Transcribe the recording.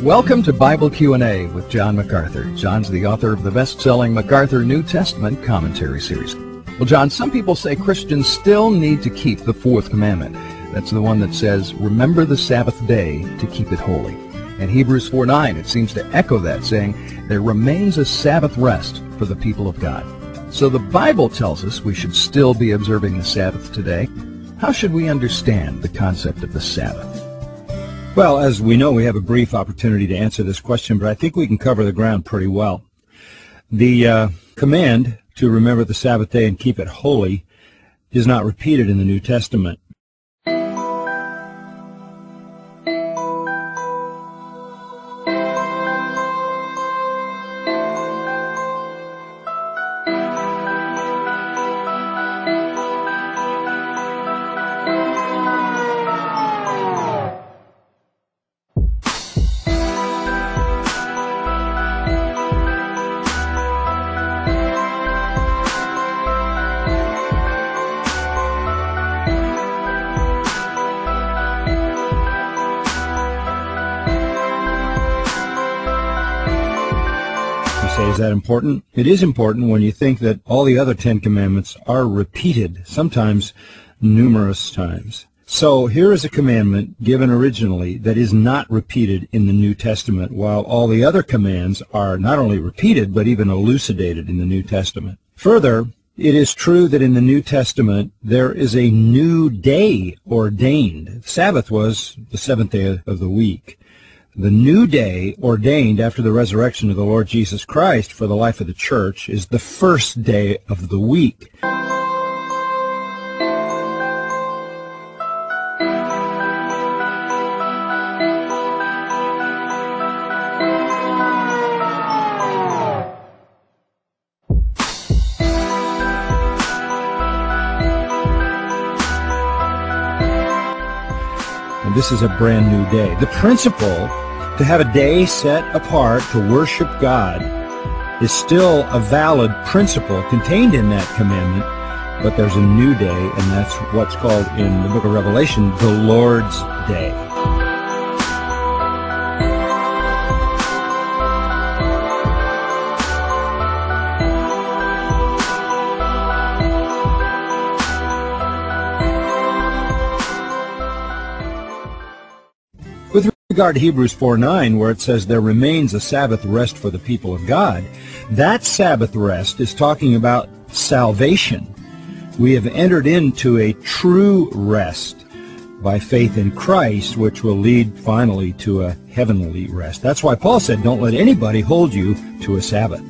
Welcome to Bible Q&A with John Macarthur. John's the author of the best-selling Macarthur New Testament Commentary Series. Well, John, some people say Christians still need to keep the fourth commandment. That's the one that says, remember the Sabbath day to keep it holy. And Hebrews 4:9, it seems to echo that, saying, there remains a Sabbath rest for the people of God. So the Bible tells us we should still be observing the Sabbath today. How should we understand the concept of the Sabbath? Well, as we know, we have a brief opportunity to answer this question, but I think we can cover the ground pretty well. The command to remember the Sabbath day and keep it holy is not repeated in the New Testament. Say, is that important? It is important when you think that all the other 10 commandments are repeated, sometimes numerous times. So here is a commandment given originally that is not repeated in the New Testament, while all the other commands are not only repeated, but even elucidated in the New Testament. Further, it is true that in the New Testament there is a new day ordained. Sabbath was the seventh day of the week. The new day ordained after the resurrection of the Lord Jesus Christ for the life of the church is the first day of the week. And this is a brand new day. The principle to have a day set apart to worship God is still a valid principle contained in that commandment, but there's a new day, and that's what's called in the book of Revelation the Lord's Day. With regard to Hebrews 4:9, where it says there remains a Sabbath rest for the people of God, that Sabbath rest is talking about salvation. We have entered into a true rest by faith in Christ, which will lead finally to a heavenly rest. That's why Paul said, don't let anybody hold you to a Sabbath.